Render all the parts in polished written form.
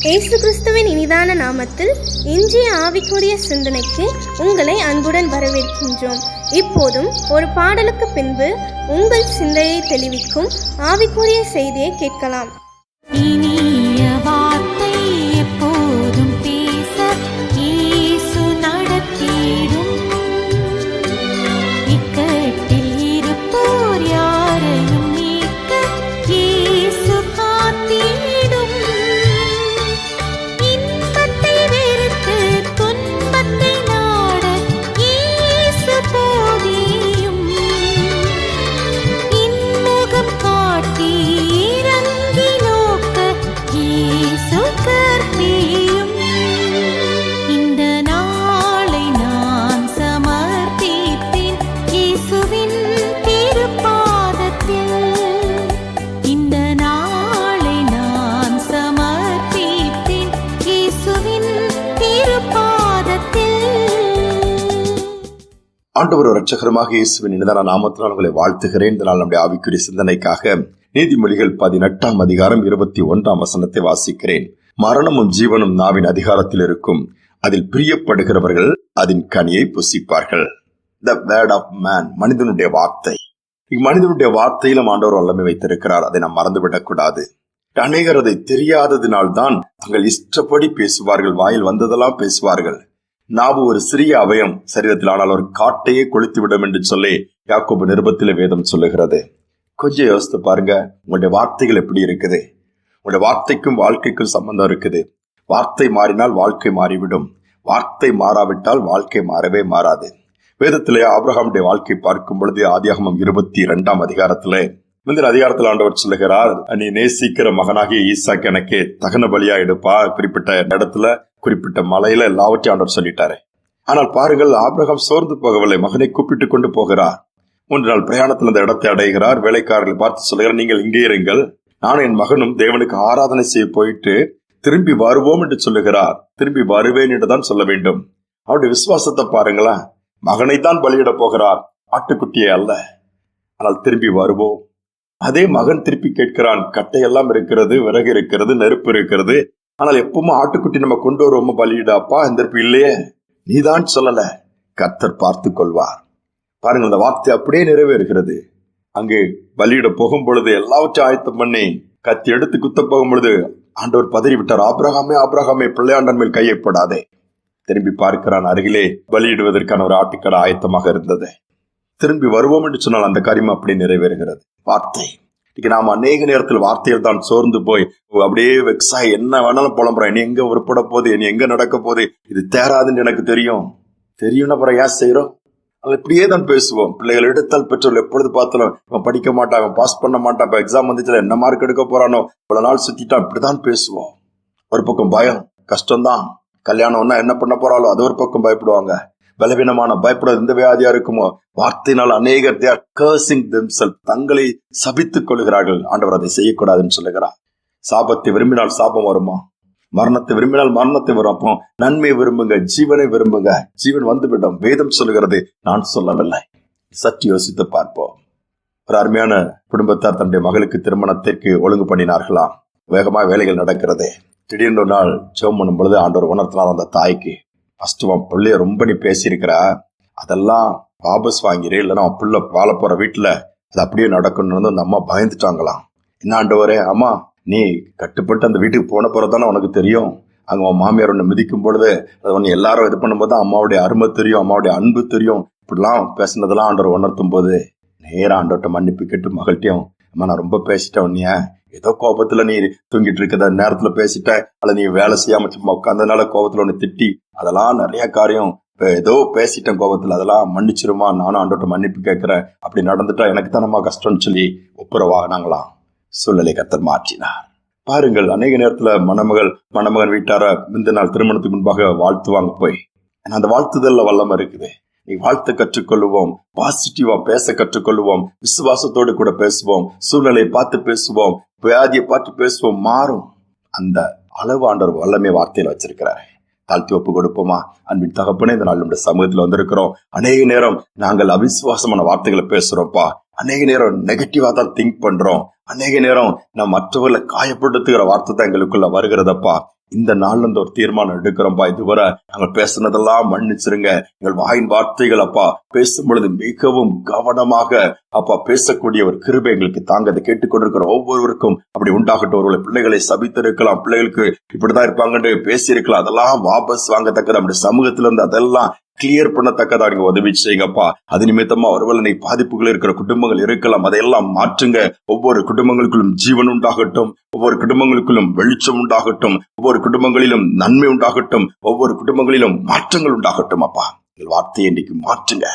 இயேசு கிறிஸ்துவின் இனிதான நாமத்தில் இன்றைய ஆவிக்குரிய சிந்தனைக்கு உங்களை அன்புடன் வரவேற்கின்றோம். இப்போதும் ஒரு பாடலுக்கு பின்பு உங்கள் சிந்தையை தெளிவிக்கும் ஆவிக்குரிய செய்தியை கேட்கலாம். இனிய வார்த்தை எப்போதும் பேச இயேசு நடத்திடும். இக்கட்டில் இருப்போர் யாரையும் நீக்க இயேசு காத்திடும். இன்பத்தை வெறுத்து துன்பத்தை நாட இயேசு போதியும். இன்முகம் காட்டி இறங்கி நோக்க இயேசு கற்பியும். இந்த நாளை நான் சமர்ப்பித்தேன் இயேசுவின் திருப்பாதத்தில். இந்த நாளை நான் சமர்ப்பித்தேன் இயேசுவின் திருப்பாதத்தில். ஆண்டவர் இரட்சகருமாக இயேசுவின் இனிதான நாமத்தினால் உங்களை வாழ்த்துகிறேன். இந்த நாள் நம்முடைய ஆவிக்குரிய சிந்தனைக்காக நீதிமொழிகள் 18 அதிகாரம் 21 வசனத்தை வாசிக்கிறேன். மரணமும் ஜீவனும் நாவின் அதிகாரத்தில் இருக்கும், அதில் பிரியப்படுகிறவர்கள் அதன் கனியை புசிப்பார்கள். The word of man, மனிதனுடைய வார்த்தை. மனிதனுடைய வார்த்தையிலும் ஆண்டவர் வல்லமை வைத்திருக்கிறார். அதை நாம் மறந்துவிடக் கூடாது. அநேகர் அதை தெரியாததினால்தான் தங்கள் இஷ்டப்படி பேசுவார்கள், வாயில் வந்ததெல்லாம் பேசுவார்கள். நாவு ஒரு சிறிய அவயம் சரீரத்தில், ஆனால் ஒரு காட்டையே கொளுத்துவிடும் என்று சொல்லி யாக்கோபு நிருபத்திலே வேதம் சொல்லுகிறது. கொஞ்சம் யோசித்து பாருங்க, உங்களுடைய வார்த்தைகள் எப்படி இருக்குது? உங்களுடைய வார்த்தைக்கும் வாழ்க்கைக்கும் சம்பந்தம் இருக்குது. வார்த்தை மாறினால் வாழ்க்கை மாறிவிடும். வார்த்தை மாறாவிட்டால் வாழ்க்கை மாறவே மாறாது. வேதத்திலே ஆபிரகாமுடைய வாழ்க்கை பார்க்கும் பொழுது ஆதியாகமம் 22 அதிகாரத்திலே முந்தின அதிகாரத்தில் ஆண்டவர் சொல்லுகிறார், நீ நேசிக்கிற மகனாகிய ஈசாக்கு எனக்கு தகன பலியா எடுப்பா. குறிப்பிட்ட இடத்துல குறிப்பிட்ட மலையில எல்லாவற்றையும் ஆண்டவர் சொல்லிட்டாரு. ஆனால் பாருங்கள், ஆபிரகாம் சோர்ந்து போகவில்லை. மகனை கூப்பிட்டு கொண்டு போகிறார். 3 நாள் பிரயாணத்தில் அந்த இடத்தை அடைகிறார். வேலைக்காரர்களை பார்த்து சொல்லுகிறார், நீங்கள் இங்கே இருங்கள், நானும் என் மகனும் தேவனுக்கு ஆராதனை செய்ய போயிட்டு திரும்பி வருவோம் என்று சொல்லுகிறார். திரும்பி வருவேன் என்றுதான் சொல்ல வேண்டும். அவருடைய விசுவாசத்தை பாருங்களேன். மகனை தான் பலியிட போகிறார், ஆட்டுக்குட்டியே அல்ல. ஆனால் திரும்பி வருவோம். அதே மகன் திருப்பி கேட்கிறான், கட்டையெல்லாம் இருக்கிறது, விறகு இருக்கிறது, நெருப்பு இருக்கிறது, ஆனால் எப்பவுமே ஆட்டுக்குட்டி நம்ம கொண்டு வருவோமா பலியிடாப்பா? இந்த இல்லையே, நீதான் சொல்லல, கர்த்தர் பார்த்து கொள்வார். பாருங்கள், அந்த வார்த்தை அப்படியே நிறைவேறுகிறது. அங்கே பலியிட போகும் பொழுது எல்லாவற்றையும் ஆயத்தம் பண்ணி கத்தி எடுத்து குத்த போகும் பொழுது ஆண்டவர் பதறி விட்டார். ஆபிரகாமே, ஆபிரகாமே, பிள்ளையாண்டன் மேல் கையை போடாதே. திரும்பி பார்க்கிறான், அருகிலே பலியிடுவதற்கான ஒரு ஆட்டுக்கடை ஆயத்தமாக இருந்தது. திரும்பி வருவோம் என்று சொன்னால் அந்த காரியம் அப்படியே நிறைவேறுகிறது. வார்த்தை. நாம் அநேக நேரத்தில் வார்த்தையில் தான் சோர்ந்து போய் அப்படியே வெக்ஸாய் என்ன வேணாலும் புலம்புறோம். இனி எங்க உருப்பட போகுது, இனி எங்க நடக்க போகுது, இது தேராதுன்னு எனக்கு தெரியும்னா அப்புறம் ஏன் செய்யறோம்? இப்படியே தான் பேசுவோம். பிள்ளைகள் எடுத்தால் பெற்றோர்கள் எப்பொழுது பார்த்தாலும் அவன் படிக்க மாட்டான், அவன் பாஸ் பண்ண மாட்டான், இப்ப எக்ஸாம் வந்துச்சுல என்ன மார்க் எடுக்க போறானோ, பல நாள் சுத்திட்டான், இப்படிதான் பேசுவோம். ஒரு பக்கம் பயம், கஷ்டம்தான். கல்யாணம்னா என்ன பண்ண போறாளோ அது ஒரு பக்கம் பயப்படுவாங்க. பலவீனமான பயப்படாத எந்த வியாதியா இருக்குமோ, வார்த்தையினால் அநேகர் they are cursing themselves, தங்களை சபித்துக் கொள்கிறார்கள். ஆண்டவர் அதை செய்யக்கூடாதுன்னு சொல்லுகிறார். சாபத்தை விரும்பினால் சாபம் வருமா? மரணத்தை விரும்பினால் மரணத்தை வரும். அப்போ நன்மை விரும்புங்க, ஜீவனை விரும்புங்க. ஜீவன் வந்துவிடும். வேதம் சொல்லுகிறது, நான் சொல்லவில்லை. சற்று யோசித்து பார்ப்போம். ஒரு அருமையான குடும்பத்தார் தன்னுடைய மகளுக்கு திருமணத்திற்கு ஒழுங்கு பண்ணினார்களாம். வேகமா வேலைகள் நடக்கிறது. திடீர்னு ஒரு நாள் ஜெபம் பண்ணும் பொழுது ஆண்டவர் உணர்த்தினார் அந்த தாய்க்கு, ஃபர்ஸ்ட் உன் பிள்ளைய ரொம்ப நீ பேசியிருக்கிற, அதெல்லாம் வாபஸ் வாங்கிரு, இல்லைன்னா அவன் பிள்ளை வாழ போற வீட்டுல அது அப்படியே நடக்கணும்னு அந்த அம்மா பயந்துட்டாங்களாம். என்ன ஆண்டவரே, அம்மா நீ கட்டுப்பட்டு அந்த வீட்டுக்கு போன போறதானே உனக்கு தெரியும். அங்க உன் மாமியார் ஒன்று மிதிக்கும் பொழுது அது ஒன்று எல்லாரும் இது பண்ணும்போது தான் அம்மாவுடைய அருமை தெரியும், அம்மாவுடைய அன்பு தெரியும். இப்படிலாம் பேசினதெல்லாம் ஆண்டவர் உணர்த்தும் போது நேரம் ஆண்டவர்கிட்ட மன்னிப்பு கேட்டு மகள்கிட்டையும், அம்மா நான் ரொம்ப பேசிட்டேன், உன்னைய ஏதோ கோபத்துல நீ தூங்கிட்டு இருக்கிற நேரத்துல பேசிட்ட, அல்ல நீ வேலை செய்யாம சும்மா உட்கார்ந்ததுனால கோபத்துல ஒன்னு திட்டி, அதெல்லாம் நிறைய காரியம் ஏதோ பேசிட்டேன் கோபத்துல, அதெல்லாம் மன்னிச்சிருமா, நானும் ஆண்டவர்கிட்ட மன்னிப்பு கேட்கிறேன், அப்படி நடந்துட்டா எனக்கு தானம்மா கஷ்டம்னு சொல்லி ஒப்புரவாகினாங்களாம். சூழ்நிலை கர்த்தர் மாற்றினார். பாருங்கள், அநேக நேரத்துல மணமகன் வீட்டார இந்த நாள் திருமணத்துக்கு முன்பாக வாழ்த்துவாங்க போய். அந்த வாழ்த்துதல்ல வல்லமை இருக்குது. நீ வாழ்த்து கற்றுக்கொள்ளுவோம், பாசிட்டிவா பேச கற்றுக்கொள்ளுவோம், விசுவாசத்தோடு கூட பேசுவோம், சூழ்நிலையை பார்த்து பேசுவோம், வியாதியை பார்த்து பேசுவோம், மாறும். அந்த அளவு ஆண்டவர் வல்லமை வார்த்தையில வச்சிருக்கிறாரு. தாழ்த்தி ஒப்பு கொடுப்போமா? அன்பின் தகப்பனே, இந்த நாள் நம்முடைய சமூகத்துல வந்திருக்கிறோம். அநேக நேரம் நாங்கள் அவிசுவாசமான வார்த்தைகளை பேசுறோம்ப்பா. அநேக நேரம் நெகட்டிவா தான் திங்க் பண்றோம். அநேக நேரம் நான் மற்றவர்களை காயப்படுத்துகிற வார்த்தை தான் எங்களுக்குள்ள வருகிறதப்பா. இந்த நாள்ல இருந்து ஒரு தீர்மானம் எடுக்கிறோம்பா. இதுவரை நாங்கள் பேசுனதெல்லாம் மன்னிச்சிருங்க. எங்கள் வாயின் வார்த்தைகள் அப்பா பேசும் பொழுது மிகவும் கவனமாக அப்பா பேசக்கூடிய ஒரு கிருபை எங்களுக்கு தாங்க. அதை கேட்டுக்கொண்டிருக்கிற ஒவ்வொருவருக்கும் அப்படி உண்டாகட்டும். ஒருவேளை பிள்ளைகளை சபித்திருக்கலாம், பிள்ளைகளுக்கு இப்படிதான் இருப்பாங்கன்னு பேசியிருக்கலாம். அதெல்லாம் வாபஸ் வாங்கத்தக்கது நம்முடைய சமூகத்துல இருந்து அதெல்லாம் கிளியர் பண்ணத்தக்கதா நீங்க உதவி செய்யுங்கப்பா. அது நிமித்தமா ஒருவேளை பாதிப்புகள் இருக்கிற குடும்பங்கள் இருக்கலாம், அதையெல்லாம் மாற்றுங்க. ஒவ்வொரு குடும்பங்களுக்குள்ளும் ஜீவன் உண்டாகட்டும், ஒவ்வொரு குடும்பங்களுக்குள்ளும் வெளிச்சம் உண்டாகட்டும், ஒவ்வொரு குடும்பங்களிலும் நன்மை உண்டாகட்டும், ஒவ்வொரு குடும்பங்களிலும் மாற்றங்கள் உண்டாகட்டும். அப்பா எங்கள் வார்த்தையை இன்னைக்கு மாற்றுங்க.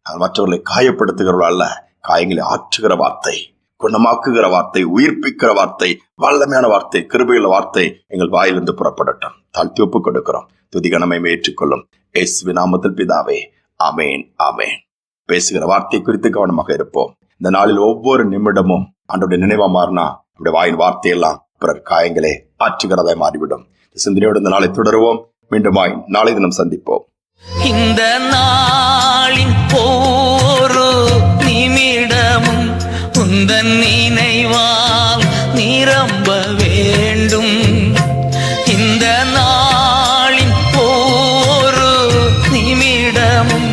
நாங்கள் மற்றவர்களை காயப்படுத்துகிறவர்கள் அல்ல, காயங்களை ஆற்றுகிற வார்த்தை, குணமாக்குகிற வார்த்தை, உயிர்ப்பிக்கிற வார்த்தை, வல்லமையான வார்த்தை, கிருபையுள்ள வார்த்தை எங்கள் வாயிலிருந்து புறப்படட்டும். தாழ்த்தி ஒப்பு கொடுக்கிறோம். துதிகனமை ஏற்றுக்கொள்ளும் இயேசுவின் நாமத்தில் பிதாவே, ஆமேன், ஆமேன். பேசுகிற வார்த்தை குறித்து கவனமாக இருப்போம். இந்த நாளில் ஒவ்வொரு நிமிடமும் ஆண்டவருடைய நினைவா மாறினா நம்முடைய வாயின் வார்த்தையெல்லாம் பிறர் காயங்களே ஆற்றுகிறதாய் மாறிவிடும். சிந்தனையோடு இந்த நாளை தொடருவோம். மீண்டும் நாளை தினம் சந்திப்போம். இந்த நாளின் போரு நிமிடமும் உந்தன் நினைவால் நிரம்ப வேண்டும். இந்த நாளின் போரு நிமிடமும்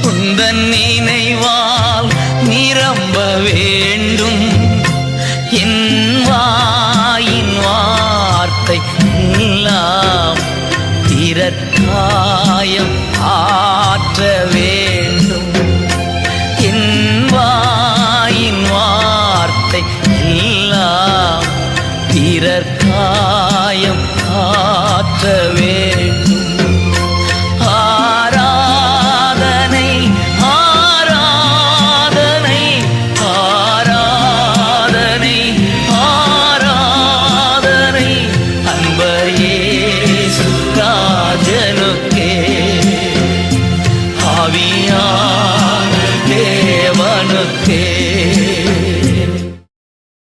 உந்தன் நினைவால் நிரம்ப வேண்டும். என் வாயின் வார்த்தை எல்லாம் பிறர்காயம் ஆற்ற வேண்டும். என் வாயின் வார்த்தை எல்லாம் பிறர்காயம் ஆற்ற வேண்டும். ஆராதனை ஆராதனை ஆராதனை ஆராதனை அன்பர் இயேசு ராஜனுக்கே, ஆவியான தேவனுக்கே.